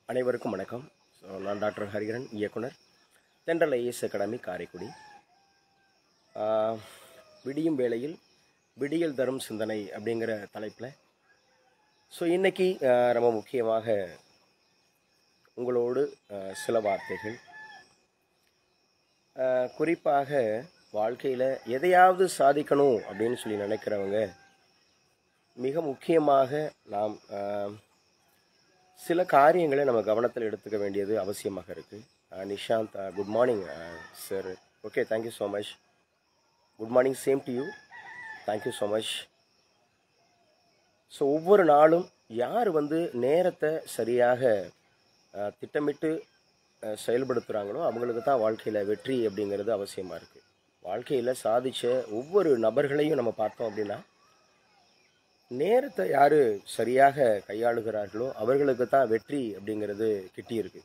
அனைவருக்கும் வணக்கம். நான் டாக்டர் ஹரிகரன், இயக்குனர், தென்றல் IAS அகாடமி, காரைக்குடி. விடியும் வேளையில் விடியல் தரும் சிந்தனை அப்படிங்கிற தலைப்பில் இன்னைக்கு ரொம்ப முக்கியமாக உங்களோடு சில வார்த்தைகள், குறிப்பாக வாழ்க்கையில் எதையாவது சாதிக்கணும் அப்படின்னு சொல்லி நினைக்கிறவங்க மிக முக்கியமாக நாம் சில காரியங்களை நம்ம கவனத்தில் எடுத்துக்க வேண்டியது அவசியமாக இருக்குது. Nishant, good morning sir. Okay, thank you so much. Good morning, same to you. Thank you so much. ஒவ்வொரு நாளும் யார் நேரத்தை சரியாக திட்டமிட்டு செயல்படுத்துகிறாங்களோ அவங்களுக்கு தான் வாழ்க்கையில் வெற்றி அப்படிங்கிறது அவசியமாக இருக்குது. வாழ்க்கையில் சாதித்த ஒவ்வொரு நபர்களையும் நம்ம பார்த்தோம் அப்படின்னா, நேரத்தை யார் சரியாக கையாளுகிறார்களோ அவர்களுக்கு தான் வெற்றி அப்படிங்கிறது கிட்டியிருக்கு.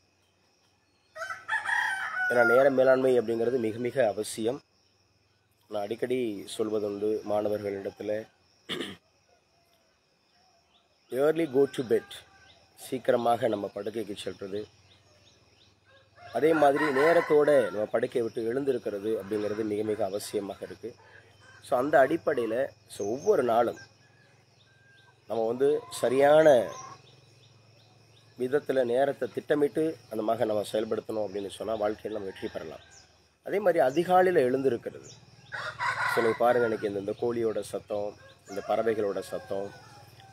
ஏன்னா நேர மேலாண்மை அப்படிங்கிறது மிக மிக அவசியம். நான் அடிக்கடி சொல்வதுண்டு மாணவர்களிடத்தில், ஏர்லி கோ டு பெட், சீக்கிரமாக நம்ம படுக்கைக்கு செல்வது, அதே மாதிரி நேரத்தோடு நம்ம படுக்கையை விட்டு எழுந்திருக்கிறது அப்படிங்கிறது மிக மிக அவசியமாக இருக்குது. அந்த அடிப்படையில் ஒவ்வொரு நாளும் நம்ம சரியான விதத்தில் நேரத்தை திட்டமிட்டு அந்த மாதிரி நம்ம செயல்படுத்தணும் அப்படின்னு சொன்னால் வாழ்க்கையில் நம்ம வெற்றி பெறலாம். அதே மாதிரி அதிகாலையில் எழுந்திருக்கிறது. நீங்கள் பாருங்கள், எனக்கு இந்த கோழியோட சத்தம், இந்த பறவைகளோட சத்தம்,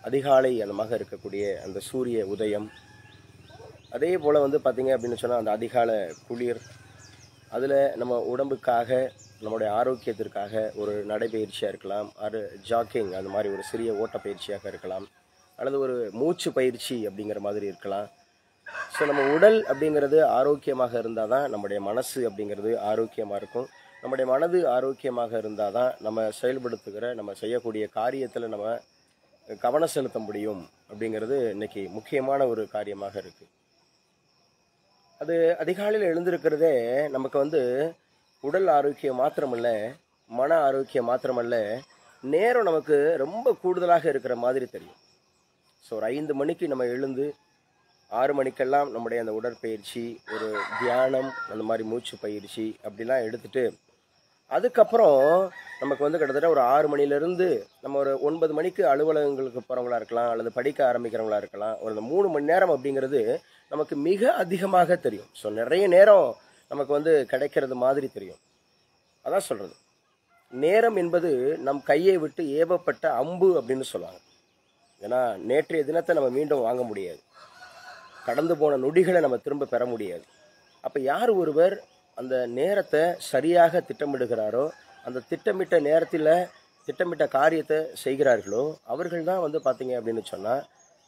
அதிகாலை அந்த மாதிரி இருக்கக்கூடிய அந்த சூரிய உதயம், அதே போல் பார்த்திங்க அப்படின்னு சொன்னால் அந்த அதிகாலை குளிர், அதில் நம்ம உடம்புக்காக, நம்முடைய ஆரோக்கியத்திற்காக ஒரு நடைப்பயிற்சியாக இருக்கலாம், ஒரு ஜாக்கிங் அந்த மாதிரி ஒரு சிறிய ஓட்டப்பயிற்சியாக இருக்கலாம், அல்லது ஒரு மூச்சு பயிற்சி அப்படிங்கிற மாதிரி இருக்கலாம். நம்ம உடல் அப்படிங்கிறது ஆரோக்கியமாக இருந்தால் தான் நம்முடைய மனசு அப்படிங்கிறது ஆரோக்கியமாக இருக்கும். நம்முடைய மனது ஆரோக்கியமாக இருந்தால் தான் நம்ம செயல்படுத்துகிற, நம்ம செய்யக்கூடிய காரியத்தில் நம்ம கவனம் செலுத்த முடியும் அப்படிங்கிறது இன்றைக்கி முக்கியமான ஒரு காரியமாக இருக்குது. அது அதிகாலையில் எழுந்திருக்கிறதே நமக்கு உடல் ஆரோக்கியம் மாத்திரமல்ல, மன ஆரோக்கியம் மாத்திரமல்ல, நேரம் நமக்கு ரொம்ப கூடுதலாக இருக்கிற மாதிரி தெரியும். ஒரு 5 மணிக்கு நம்ம எழுந்து 6 மணிக்கெல்லாம் நம்முடைய அந்த உடற்பயிற்சி, ஒரு தியானம், அந்த மாதிரி மூச்சு பயிற்சி அப்படிலாம் எடுத்துட்டு, அதுக்கப்புறம் நமக்கு கிட்டத்தட்ட ஒரு 6 மணிலேருந்து நம்ம ஒரு 9 மணிக்கு அலுவலகங்களுக்கு போகிறவங்களா இருக்கலாம், அல்லது படிக்க ஆரம்பிக்கிறவங்களா இருக்கலாம். ஒரு 3 மணி நேரம் அப்படிங்கிறது நமக்கு மிக அதிகமாக தெரியும். நிறைய நேரம் நமக்கு கிடைக்கிறது மாதிரி தெரியும். அதான் சொல்கிறது, நேரம் என்பது நம் கையை விட்டு ஏவப்பட்ட அம்பு அப்படின்னு சொல்லுவாங்க. ஏன்னா நேற்றைய தினத்தை நம்ம மீண்டும் வாங்க முடியாது, கடந்து போன நொடிகளை நம்ம திரும்ப பெற முடியாது. அப்போ யார் ஒருவர் அந்த நேரத்தை சரியாக திட்டமிடுகிறாரோ, அந்த திட்டமிட்ட நேரத்தில் திட்டமிட்ட காரியத்தை செய்கிறார்களோ, அவர்கள் தான் பார்த்தீங்க அப்படின்னு சொன்னால்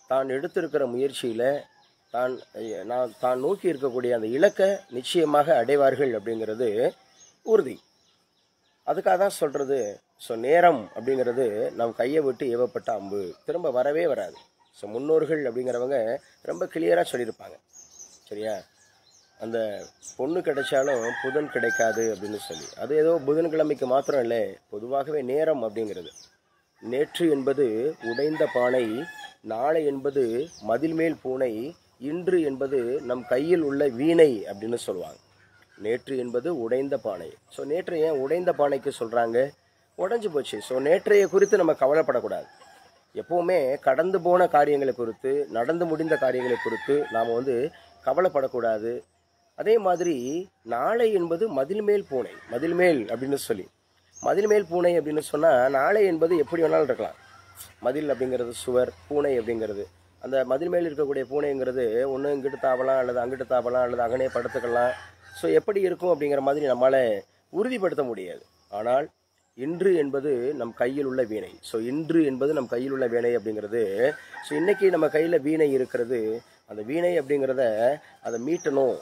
தான் எடுத்திருக்கிற முயற்சியில் தான் நோக்கி இருக்கக்கூடிய அந்த இலக்கை நிச்சயமாக அடைவார்கள் அப்படிங்கிறது உறுதி. அதுக்காக தான் சொல்கிறது, நேரம் அப்படிங்கிறது நம் கையை விட்டு ஏவப்பட்ட அம்பு, திரும்ப வரவே வராது. முன்னோர்கள் அப்படிங்கிறவங்க ரொம்ப கிளியராக சொல்லியிருப்பாங்க, சரியா? அந்த பொண்ணு கிடைச்சாலும் புதன் கிடைக்காது அப்படின்னு சொல்லி. அது ஏதோ புதன்கிழமைக்கு மாத்திரம் இல்லை, பொதுவாகவே நேரம் அப்படிங்கிறது, நேற்று என்பது உடைந்த பானை, நாளை என்பது மதில் மேல் பூனை, இன்று என்பது நம் கையில் உள்ள வீணை அப்படின்னு சொல்லுவாங்க. நேற்று என்பது உடைந்த பானை. நேற்று ஏன் உடைந்த பானைக்கு சொல்கிறாங்க? உடைஞ்சு போச்சு. நேற்றைய குறித்து நம்ம கவலைப்படக்கூடாது. எப்போவுமே கடந்து போன காரியங்களை குறித்து, நடந்து முடிந்த காரியங்களை குறித்து நாம் கவலைப்படக்கூடாது. அதே மாதிரி நாளை என்பது மதில் மேல் பூனை, மதில் மேல் அப்படின்னு சொல்லி, மதில் மேல் பூனை அப்படின்னு சொன்னால் நாளை என்பது எப்படி வேணாலும் இருக்கலாம். மதில் அப்படிங்கிறது சுவர், பூனை அப்படிங்கிறது அந்த மதில் மேல் இருக்கக்கூடிய பூனைங்கிறது ஒன்று இங்கிட்டு தாவலாம், அல்லது அங்கிட்டு தாவலாம், அல்லது அங்கனே படுத்துக்கலாம். எப்படி இருக்கும் அப்படிங்கிற மாதிரி நம்மளால் உறுதிப்படுத்த முடியாது. ஆனால் இன்று என்பது நம் கையில் உள்ள வீணை. இன்று என்பது நம் கையில் உள்ள வீணை அப்படிங்கிறது, இன்னைக்கு நம்ம கையில் வீணை இருக்கிறது. அந்த வீணை அப்படிங்கிறத அதை மீட்டணும்.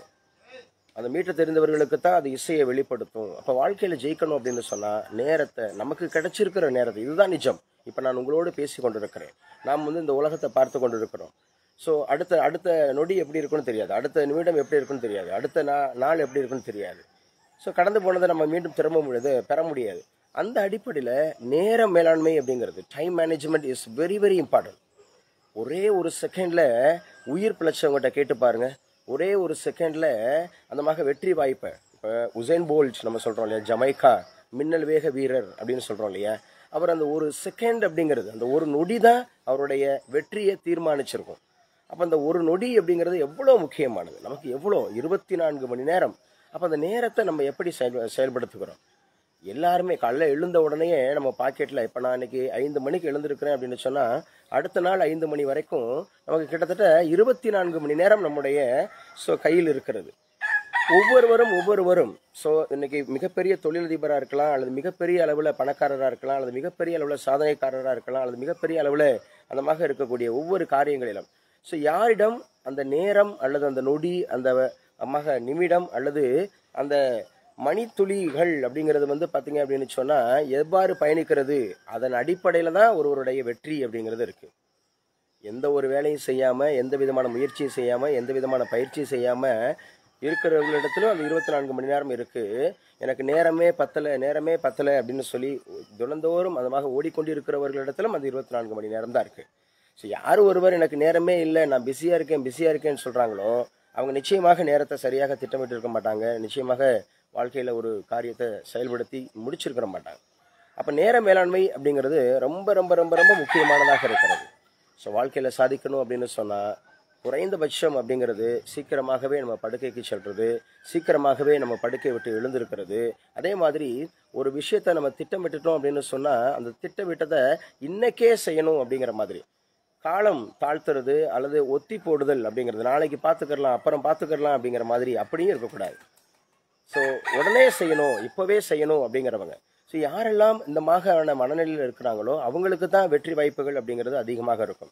அந்த மீட்ட தெரிந்தவர்களுக்கு தான் அது இசையை வெளிப்படுத்தும். அப்போ வாழ்க்கையில் ஜெயிக்கணும் அப்படின்னு சொன்னால் நேரத்தை, நமக்கு கிடைச்சிருக்கிற நேரத்தை, இதுதான் நிஜம். இப்போ நான் உங்களோடு பேசி கொண்டு இருக்கிறேன், நாம் இந்த உலகத்தை பார்த்து கொண்டு இருக்கிறோம். அடுத்த நொடி எப்படி இருக்குன்னு தெரியாது, அடுத்த நிமிடம் எப்படி இருக்குன்னு தெரியாது, அடுத்த நாள் எப்படி இருக்குன்னு தெரியாது. கடந்து போனதை நம்ம மீண்டும் பெற முடியாது. அந்த அடிப்படையில் நேர மேலாண்மை அப்படிங்கிறது, time management is very very important. ஒரே ஒரு செகண்டில் உயிர் பிழைச்சவங்ககிட்ட கேட்டு பாருங்கள். ஒரே ஒரு செகண்டில் அந்த மாதிரி வெற்றி வாய்ப்பை, இப்போ உசேன் போல்ட் நம்ம சொல்கிறோம் இல்லையா, ஜமைக்கா மின்னல் வேக வீரர் அப்படின்னு சொல்கிறோம் இல்லையா, அவர் அந்த ஒரு செகண்ட் அப்படிங்கிறது, அந்த ஒரு நொடி தான் அவருடைய வெற்றியை தீர்மானிச்சிருக்கும். அப்போ அந்த ஒரு நொடி அப்படிங்கிறது எவ்வளோ முக்கியமானது, நமக்கு எவ்வளோ 24 மணி நேரம். அப்போ அந்த நேரத்தை நம்ம எப்படி செயல்படுத்துகிறோம்? எல்லாருமே காலைல எழுந்த உடனே நம்ம பாக்கெட்டில், இப்போ நான் இன்னைக்கு 5 மணிக்கு எழுந்திருக்கிறேன் அப்படின்னு சொன்னால் அடுத்த நாள் 5 மணி வரைக்கும் நமக்கு கிட்டத்தட்ட 24 மணி நேரம் நம்முடைய கையில் இருக்கிறது. ஒவ்வொருவரும் இன்னைக்கு மிகப்பெரிய தொழிலதிபராக இருக்கலாம், அல்லது மிகப்பெரிய அளவில் பணக்காரராக இருக்கலாம், அல்லது மிகப்பெரிய அளவில் சாதனைக்காரராக இருக்கலாம், அல்லது மிகப்பெரிய அளவில் அந்த மாதிரி இருக்கக்கூடிய ஒவ்வொரு காரியங்களிலும் யாரிடம் அந்த நேரம் அல்லது அந்த நொடி, அந்த நிமிடம் அல்லது அந்த மணித்துளிகள் அப்படிங்கிறது பார்த்தீங்க அப்படின்னு சொன்னால் எவ்வாறு பயணிக்கிறது, அதன் அடிப்படையில் தான் ஒருவருடைய வெற்றி அப்படிங்கிறது இருக்குது. எந்த ஒரு வேலையும் செய்யாமல், எந்த விதமான முயற்சியும் செய்யாமல், எந்த விதமான பயிற்சியும் செய்யாமல் இருக்கிறவங்களிடத்திலும் அந்த 24 மணி நேரம் இருக்குது. எனக்கு நேரமே பத்தலை அப்படின்னு சொல்லி தினந்தோறும் அதமாக ஓடிக்கொண்டு இருக்கிறவர்களிடத்திலும் அந்த 24 மணி நேரம் தான் இருக்குது. யார் ஒருவர் எனக்கு நேரமே இல்லை, நான் பிஸியாக இருக்கேன்னு சொல்கிறாங்களோ அவங்க நிச்சயமாக நேரத்தை சரியாக திட்டமிட்டு இருக்க மாட்டாங்க. நிச்சயமாக வாழ்க்கையில் ஒரு காரியத்தை செயல்படுத்தி முடிச்சிருக்க மாட்டாங்க. அப்போ நேர மேலாண்மை அப்படிங்கிறது ரொம்ப ரொம்ப ரொம்ப ரொம்ப முக்கியமானதாக இருக்கிறது. வாழ்க்கையில் சாதிக்கணும் அப்படின்னு சொன்னால் குறைந்தபட்சம் அப்படிங்கிறது சீக்கிரமாகவே நம்ம படுக்கைக்கு செல்றது, சீக்கிரமாகவே நம்ம படுக்கை விட்டு எழுந்திருக்கிறது. அதே மாதிரி ஒரு விஷயத்தை நம்ம திட்டமிட்டுட்டோம் அப்படின்னு சொன்னால் அந்த திட்டமிட்டதை இன்னைக்கே செய்யணும் அப்படிங்கிற மாதிரி. காலம் தாழ்த்துறது அல்லது ஒத்தி போடுதல் அப்படிங்கிறது, நாளைக்கு பார்த்துக்கலாம், அப்புறம் பார்த்துக்கலாம் அப்படிங்கிற மாதிரி அப்படியும் இருக்கக்கூடாது. உடனே செய்யணும், இப்போவே செய்யணும் அப்படிங்கிறவங்க. யாரெல்லாம் இந்த மாதிரியான மனநிலையில் இருக்கிறாங்களோ அவங்களுக்கு தான் வெற்றி வாய்ப்புகள் அப்படிங்கிறது அதிகமாக இருக்கும்.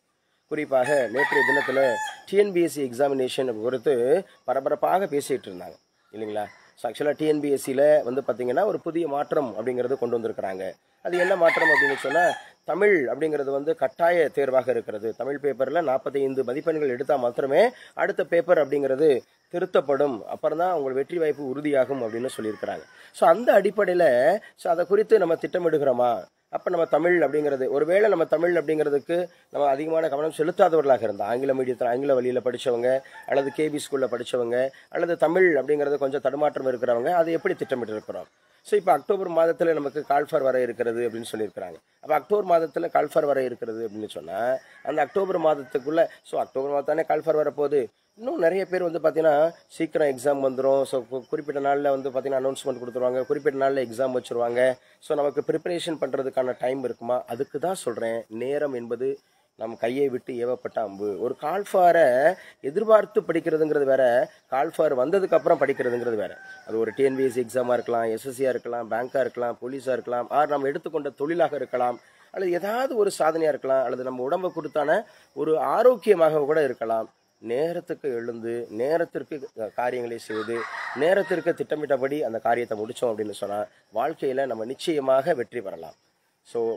குறிப்பாக நேற்றைய தினத்தில் டிஎன்பிஎஸ்சி எக்ஸாமினேஷன் குறித்து பரபரப்பாக பேசிகிட்டு இருந்தாங்க இல்லைங்களா. ஆக்சுவலாக டிஎன்பிஎஸ்சியில் பார்த்தீங்கன்னா ஒரு புதிய மாற்றம் அப்படிங்கிறது கொண்டு வந்திருக்கிறாங்க. அது என்ன மாற்றம் அப்படின்னு சொன்னால், தமிழ் அப்படிங்கிறது கட்டாய தேர்வாக இருக்கிறது. தமிழ் பேப்பரில் 45 மதிப்பெண்கள் எடுத்தால் மாத்திரமே அடுத்த பேப்பர் அப்படிங்கிறது திருத்தப்படும், அப்புறம் தான் உங்கள் வெற்றி வாய்ப்பு உறுதியாகும் அப்படின்னு சொல்லியிருக்கிறாங்க. அந்த அடிப்படையில் அதை குறித்து நம்ம திட்டமிடுகிறோமா? அப்போ நம்ம தமிழ் அப்படிங்கிறது, ஒருவேளை நம்ம தமிழ் அப்படிங்கிறதுக்கு நம்ம அதிகமான கவனம் செலுத்தாதவர்களாக இருந்தால், ஆங்கில மீடியத்தில் ஆங்கில வழியில் படித்தவங்க, அல்லது கேபி ஸ்கூலில் படித்தவங்க, அல்லது தமிழ் அப்படிங்கிறது கொஞ்சம் தடுமாற்றம் இருக்கிறவங்க, அதை எப்படி திட்டமிட்டு இருக்கிறோம்? இப்போ அக்டோபர் மாதத்தில் நமக்கு கால்ஃபார் வர இருக்கிறது அப்படின்னு சொல்லியிருக்கிறாங்க. அப்போ அக்டோபர் மாதத்தில் கால்ஃபார் வர இருக்கிறது அப்படின்னு சொன்னால் அந்த அக்டோபர் மாதத்துக்குள்ளே, அக்டோபர் மாதம் தானே கால்ஃபார் வரப்போகுது. இன்னும் நிறைய பேர் பார்த்தீங்கன்னா சீக்கிரம் எக்ஸாம் வந்துடும். குறிப்பிட்ட நாளில் பார்த்தீங்கன்னா அனௌன்ஸ்மெண்ட் கொடுத்துருவாங்க, குறிப்பிட்ட நாளில் எக்ஸாம் வச்சுருவாங்க. நமக்கு ப்ரிப்பரேஷன் பண்ணுறதுக்கான டைம் இருக்குமா? அதுக்கு தான் சொல்கிறேன், நேரம் என்பது நம் கையை விட்டு ஏவப்பட்ட அம்பு. ஒரு கால்ஃபாரை எதிர்பார்த்து படிக்கிறதுங்கிறது வேற, கால்ஃபார் வந்ததுக்கு அப்புறம் படிக்கிறதுங்கிறது வேற. அது ஒரு டிஎன்பிஎஸ்சி எக்ஸாமாக இருக்கலாம், எஸ்எஸ்சியாக இருக்கலாம், பேங்காக இருக்கலாம், போலீஸாக இருக்கலாம், நம்ம எடுத்துக்கொண்ட தொழிலாக இருக்கலாம், அல்லது ஏதாவது ஒரு சாதனையாக இருக்கலாம், அல்லது நம்ம உடம்பை கொடுத்தான ஒரு ஆரோக்கியமாக கூட இருக்கலாம். நேரத்துக்கு எழுந்து நேரத்திற்கு காரியங்களை செய்து நேரத்திற்கு திட்டமிட்டபடி அந்த காரியத்தை முடித்தோம் அப்படின்னு சொன்னால் வாழ்க்கையில் நம்ம நிச்சயமாக வெற்றி பெறலாம்.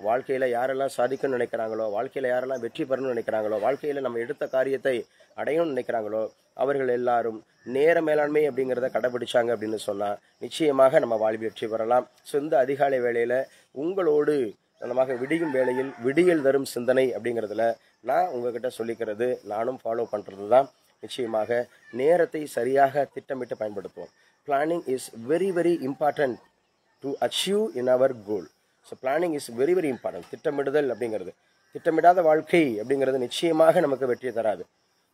வாழ்க்கையில் யாரெல்லாம் சாதிக்கணும்னு நினைக்கிறாங்களோ, வாழ்க்கையில் யாரெல்லாம் வெற்றி பெறணும்னு நினைக்கிறாங்களோ, வாழ்க்கையில் நம்ம எடுத்த காரியத்தை அடையணும்னு நினைக்கிறாங்களோ அவர்கள் எல்லாரும் நேர மேலாண்மை அப்படிங்கிறத கடைபிடிச்சாங்க அப்படின்னு சொன்னால் நிச்சயமாக நம்ம வாழ்வில் வெற்றி பெறலாம். இந்த அதிகாலை வேளையில் உங்களோடு அந்த விடியும் வேளையில் விடியல் தரும் சிந்தனை அப்படிங்கிறதுல நான் உங்ககிட்ட சொல்லிக்கிறது, நானும் ஃபாலோ பண்ணுறது தான். நிச்சயமாக நேரத்தை சரியாக திட்டமிட்டு பயன்படுத்துவோம். Planning is very very important to achieve in our goal. Planning is very very important. திட்டமிடுதல் அப்படிங்கிறது, திட்டமிடாத வாழ்க்கை அப்படிங்கிறது நிச்சயமாக நமக்கு வெற்றி தராது.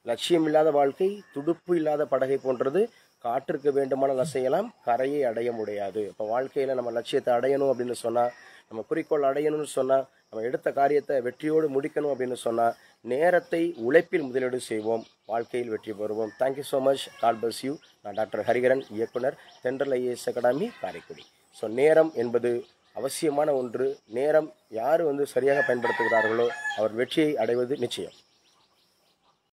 லட்சியம் இல்லாத வாழ்க்கை துடுப்பு இல்லாத படகை போன்றது. காற்றுக்கு வேண்டுமானால் செய்யலாம், கரையை அடைய முடியாது. இப்போ வாழ்க்கையில் நம்ம லட்சியத்தை அடையணும் அப்படின்னு சொன்னால், நம்ம குறிக்கோள் அடையணும்னு சொன்னால், நம்ம எடுத்த காரியத்தை வெற்றியோடு முடிக்கணும் அப்படின்னு சொன்னால் நேரத்தை உழைப்பில் முதலீடு செய்வோம், வாழ்க்கையில் வெற்றி பெறுவோம். Thank you so much. God bless you. நான் டாக்டர் ஹரிகரன், இயக்குனர், தென்றல் ஐஏஎஸ் அகாடமி, காரைக்குடி. நேரம் என்பது அவசியமான ஒன்று. நேரம் யார் சரியாக பயன்படுத்துகிறார்களோ அவர் வெற்றியை அடைவது நிச்சயம்.